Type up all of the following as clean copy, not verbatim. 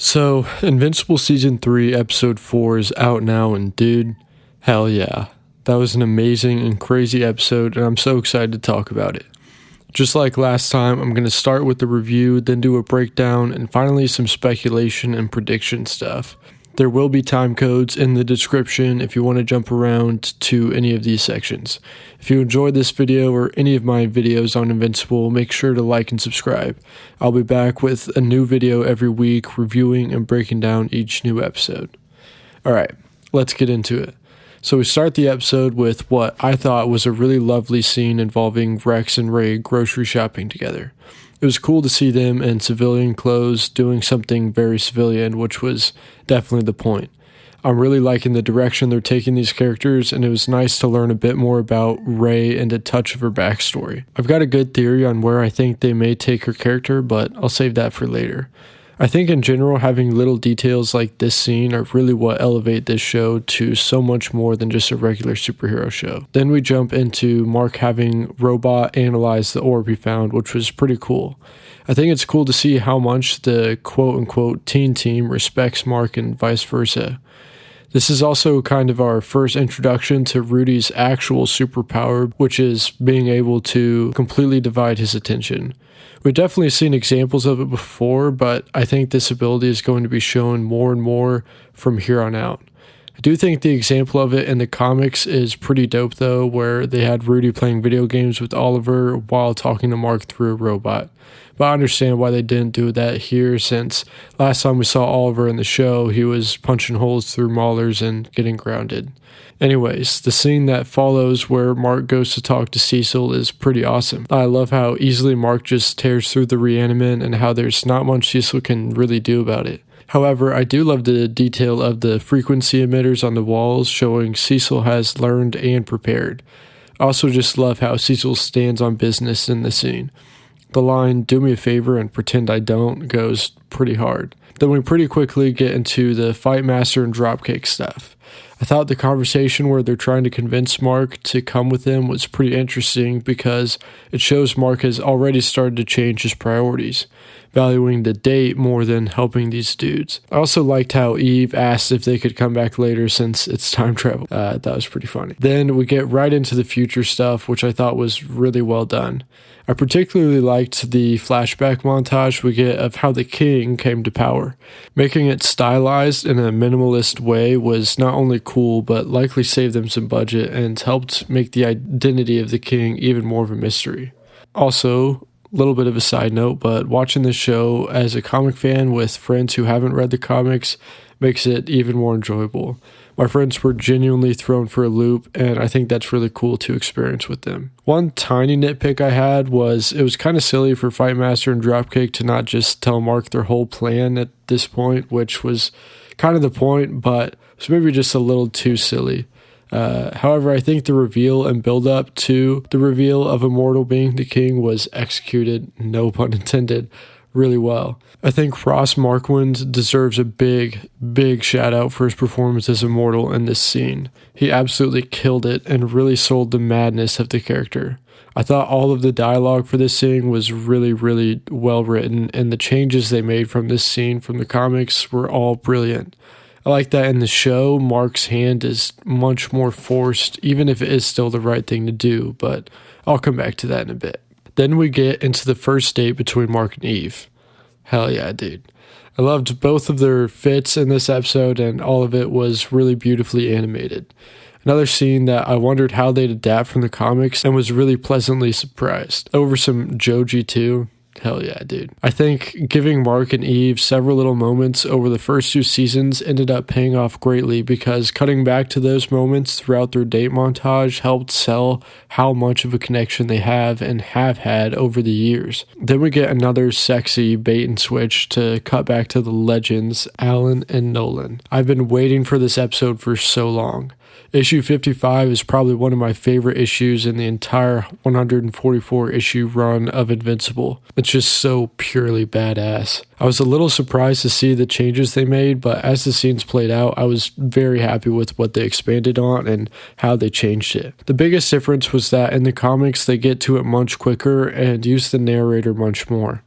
So, Invincible Season 3, Episode 4 is out now, and dude, hell yeah. That was an amazing and crazy episode, and I'm so excited to talk about it. Just like last time, I'm going to start with the review, then do a breakdown, and finally some speculation and prediction stuff. There will be time codes in the description if you want to jump around to any of these sections. If you enjoyed this video or any of my videos on Invincible, make sure to like and subscribe. I'll be back with a new video every week, reviewing and breaking down each new episode. Alright, let's get into it. So we start the episode with what I thought was a really lovely scene involving Rex and Ray grocery shopping together. It was cool to see them in civilian clothes doing something very civilian, which was definitely the point. I'm really liking the direction they're taking these characters, and it was nice to learn a bit more about Ray and a touch of her backstory. I've got a good theory on where I think they may take her character, but I'll save that for later. I think in general, having little details like this scene are really what elevate this show to so much more than just a regular superhero show. Then we jump into Mark having Robot analyze the orb he found, which was pretty cool. I think it's cool to see how much the quote-unquote teen team respects Mark and vice versa. This is also kind of our first introduction to Rudy's actual superpower, which is being able to completely divide his attention. We've definitely seen examples of it before, but I think this ability is going to be shown more and more from here on out. I do think the example of it in the comics is pretty dope though, where they had Rudy playing video games with Oliver while talking to Mark through a robot. But I understand why they didn't do that here, since last time we saw Oliver in the show, he was punching holes through maulers and getting grounded. Anyways, the scene that follows where Mark goes to talk to Cecil is pretty awesome. I love how easily Mark just tears through the reanimant and how there's not much Cecil can really do about it. However, I do love the detail of the frequency emitters on the walls showing Cecil has learned and prepared. I also just love how Cecil stands on business in the scene. The line, "do me a favor and pretend I don't," goes pretty hard. Then we pretty quickly get into the Fight Master and Dropkick stuff. I thought the conversation where they're trying to convince Mark to come with them was pretty interesting because it shows Mark has already started to change his priorities, valuing the date more than helping these dudes. I also liked how Eve asked if they could come back later since it's time travel. That was pretty funny. Then we get right into the future stuff, which I thought was really well done. I particularly liked the flashback montage we get of how the king came to power. Making it stylized in a minimalist way was not only cool, but likely saved them some budget and helped make the identity of the king even more of a mystery. Also, a little bit of a side note, but watching this show as a comic fan with friends who haven't read the comics makes it even more enjoyable. My friends were genuinely thrown for a loop, and I think that's really cool to experience with them. One tiny nitpick I had was it was kind of silly for Fight Master and Dropkick to not just tell Mark their whole plan at this point, which was kind of the point, but it was maybe just a little too silly. However, I think the reveal and build up to the reveal of Immortal being the king was executed, no pun intended, really well. I think Ross Marquand deserves a big shout out for his performance as Immortal in this scene. He absolutely killed it and really sold the madness of the character. I thought all of the dialogue for this scene was really well written, and the changes they made from this scene from the comics were all brilliant. I like that in the show, Mark's hand is much more forced, even if it is still the right thing to do, but I'll come back to that in a bit. Then we get into the first date between Mark and Eve. Hell yeah, dude. I loved both of their fits in this episode, and all of it was really beautifully animated. Another scene that I wondered how they'd adapt from the comics and was really pleasantly surprised. Over some Joji too. Hell yeah, dude. I think giving Mark and Eve several little moments over the first 2 seasons ended up paying off greatly because cutting back to those moments throughout their date montage helped sell how much of a connection they have and have had over the years. Then we get another sexy bait and switch to cut back to the legends, Alan and Nolan. I've been waiting for this episode for so long. Issue 55 is probably one of my favorite issues in the entire 144 issue run of Invincible. It's just so purely badass. I was a little surprised to see the changes they made, but as the scenes played out, I was very happy with what they expanded on and how they changed it. The biggest difference was that in the comics, they get to it much quicker and use the narrator much more.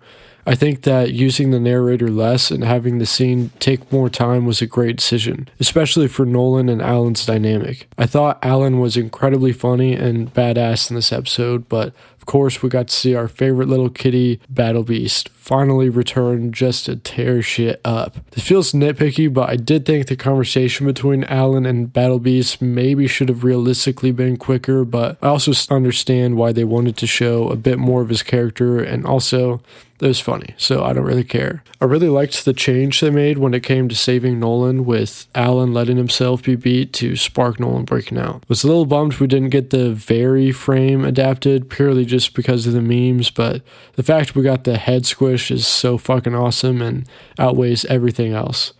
I think that using the narrator less and having the scene take more time was a great decision, especially for Nolan and Alan's dynamic. I thought Alan was incredibly funny and badass in this episode, but of course we got to see our favorite little kitty, Battle Beast, finally return just to tear shit up. This feels nitpicky, but I did think the conversation between Alan and Battle Beast maybe should have realistically been quicker, but I also understand why they wanted to show a bit more of his character, and also it was funny, so I don't really care. I really liked the change they made when it came to saving Nolan, with Alan letting himself be beat to spark Nolan breaking out. I was a little bummed we didn't get the very frame adapted purely just because of the memes, but the fact we got the head squish is so fucking awesome and outweighs everything else.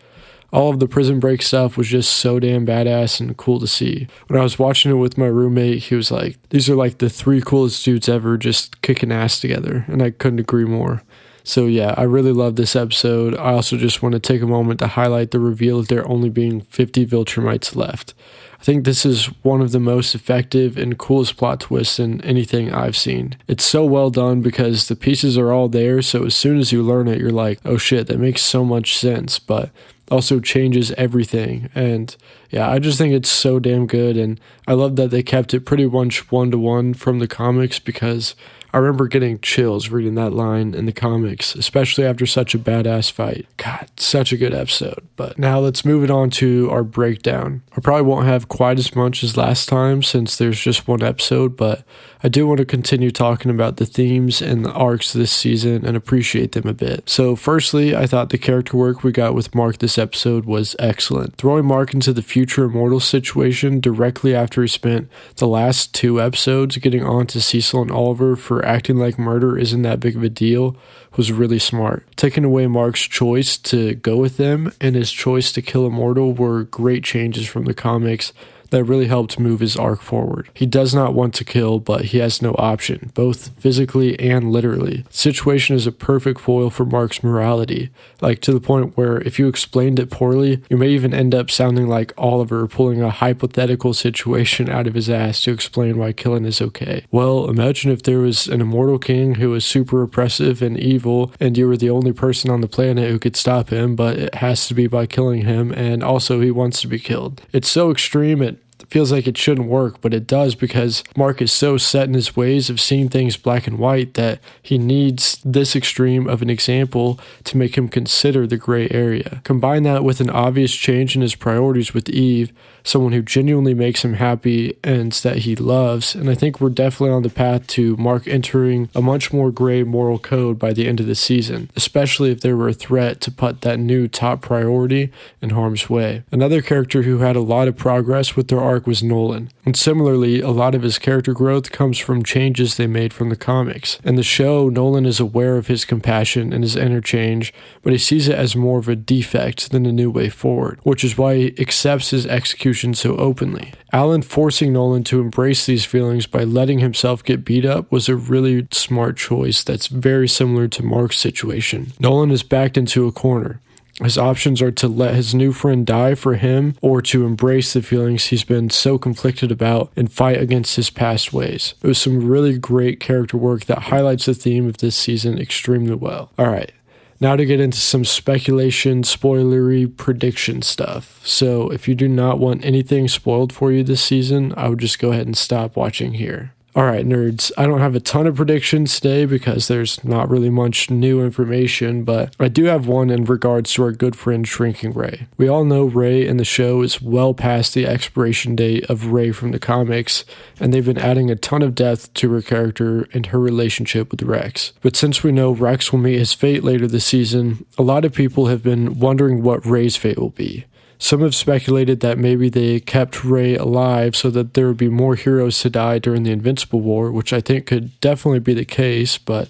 All of the Prison Break stuff was just so damn badass and cool to see. When I was watching it with my roommate, he was like, these are like the 3 coolest dudes ever just kicking ass together, and I couldn't agree more. So yeah, I really love this episode. I also just want to take a moment to highlight the reveal of there only being 50 Viltrumites left. I think this is one of the most effective and coolest plot twists in anything I've seen. It's so well done because the pieces are all there, so as soon as you learn it, you're like, oh shit, that makes so much sense, but also changes everything. And yeah, I just think it's so damn good, and I love that they kept it pretty much one-to-one from the comics, because I remember getting chills reading that line in the comics, especially after such a badass fight. God, such a good episode. But now let's move it on to our breakdown. I probably won't have quite as much as last time since there's just one episode, but I do want to continue talking about the themes and the arcs this season and appreciate them a bit. So firstly, I thought the character work we got with Mark this episode was excellent. Throwing Mark into the future immortal situation directly after he spent the last 2 episodes getting on to Cecil and Oliver for acting like murder isn't that big of a deal was really smart. Taking away Mark's choice to go with them and his choice to kill Immortal were great changes from the comics that really helped move his arc forward. He does not want to kill, but he has no option, both physically and literally. The situation is a perfect foil for Mark's morality, like to the point where if you explained it poorly, you may even end up sounding like Oliver pulling a hypothetical situation out of his ass to explain why killing is okay. Well, imagine if there was an immortal king who was super oppressive and evil, and you were the only person on the planet who could stop him, but it has to be by killing him, and also he wants to be killed. It's so extreme, it feels like it shouldn't work, but it does, because Mark is so set in his ways of seeing things black and white that he needs this extreme of an example to make him consider the gray area. Combine that with an obvious change in his priorities with Eve, someone who genuinely makes him happy and that he loves, and I think we're definitely on the path to Mark entering a much more gray moral code by the end of the season, especially if there were a threat to put that new top priority in harm's way. Another character who had a lot of progress with their arc was Nolan, and similarly, a lot of his character growth comes from changes they made from the comics. In the show, Nolan is aware of his compassion and his interchange, but he sees it as more of a defect than a new way forward, which is why he accepts his execution so openly. Alan forcing Nolan to embrace these feelings by letting himself get beat up was a really smart choice that's very similar to Mark's situation. Nolan is backed into a corner. His options are to let his new friend die for him, or to embrace the feelings he's been so conflicted about and fight against his past ways. It was some really great character work that highlights the theme of this season extremely well. Alright, now to get into some speculation, spoilery, prediction stuff. So if you do not want anything spoiled for you this season, I would just go ahead and stop watching here. Alright nerds, I don't have a ton of predictions today because there's not really much new information, but I do have one in regards to our good friend Shrinking Ray. We all know Ray in the show is well past the expiration date of Ray from the comics, and they've been adding a ton of depth to her character and her relationship with Rex. But since we know Rex will meet his fate later this season, a lot of people have been wondering what Ray's fate will be. Some have speculated that maybe they kept Ray alive so that there would be more heroes to die during the Invincible War, which I think could definitely be the case, but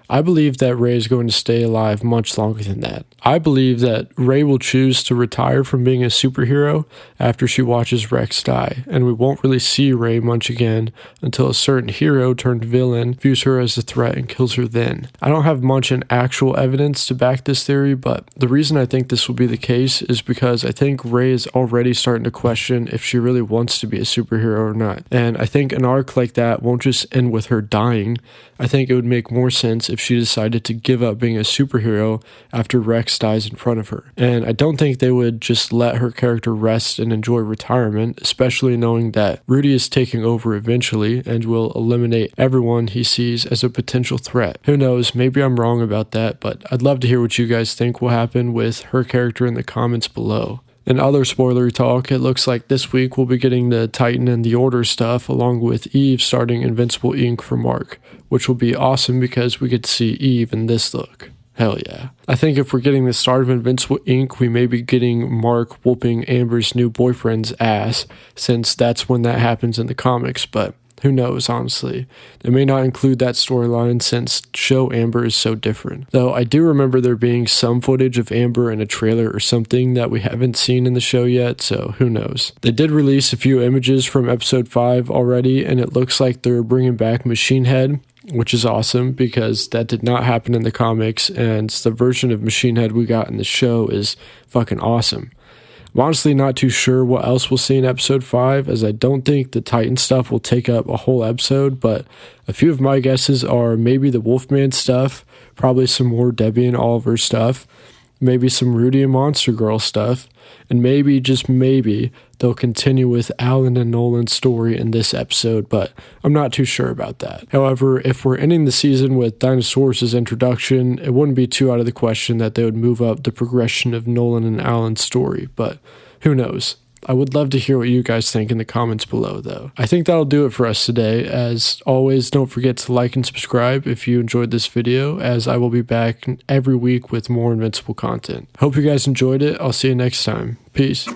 I believe that Ray is going to stay alive much longer than that. I believe that Ray will choose to retire from being a superhero after she watches Rex die, and we won't really see Ray much again until a certain hero turned villain views her as a threat and kills her then. I don't have much in actual evidence to back this theory, but the reason I think this will be the case is because I think Ray is already starting to question if she really wants to be a superhero or not. And I think an arc like that won't just end with her dying. I think it would make more sense if she decided to give up being a superhero after Rex dies in front of her. And I don't think they would just let her character rest and enjoy retirement, especially knowing that Rudy is taking over eventually and will eliminate everyone he sees as a potential threat. Who knows, maybe I'm wrong about that, but I'd love to hear what you guys think will happen with her character in the comments below. In other spoilery talk, it looks like this week we'll be getting the Titan and the Order stuff along with Eve starting Invincible Inc. for Mark, which will be awesome because we get to see Eve in this look. Hell yeah. I think if we're getting the start of Invincible Inc., we may be getting Mark whooping Amber's new boyfriend's ass, since that's when that happens in the comics, but who knows, honestly. They may not include that storyline since show Amber is so different. Though I do remember there being some footage of Amber in a trailer or something that we haven't seen in the show yet, so who knows. They did release a few images from episode 5 already, and it looks like they're bringing back Machine Head, which is awesome because that did not happen in the comics, and the version of Machine Head we got in the show is fucking awesome. I'm honestly not too sure what else we'll see in episode 5, as I don't think the Titan stuff will take up a whole episode, but a few of my guesses are maybe the Wolfman stuff, probably some more Debbie and Oliver stuff, maybe some Rudy and Monster Girl stuff, and maybe, just maybe, they'll continue with Alan and Nolan's story in this episode, but I'm not too sure about that. However, if we're ending the season with Dinosaurus' introduction, it wouldn't be too out of the question that they would move up the progression of Nolan and Alan's story, but who knows. I would love to hear what you guys think in the comments below, though. I think that'll do it for us today. As always, don't forget to like and subscribe if you enjoyed this video, as I will be back every week with more Invincible content. Hope you guys enjoyed it. I'll see you next time. Peace.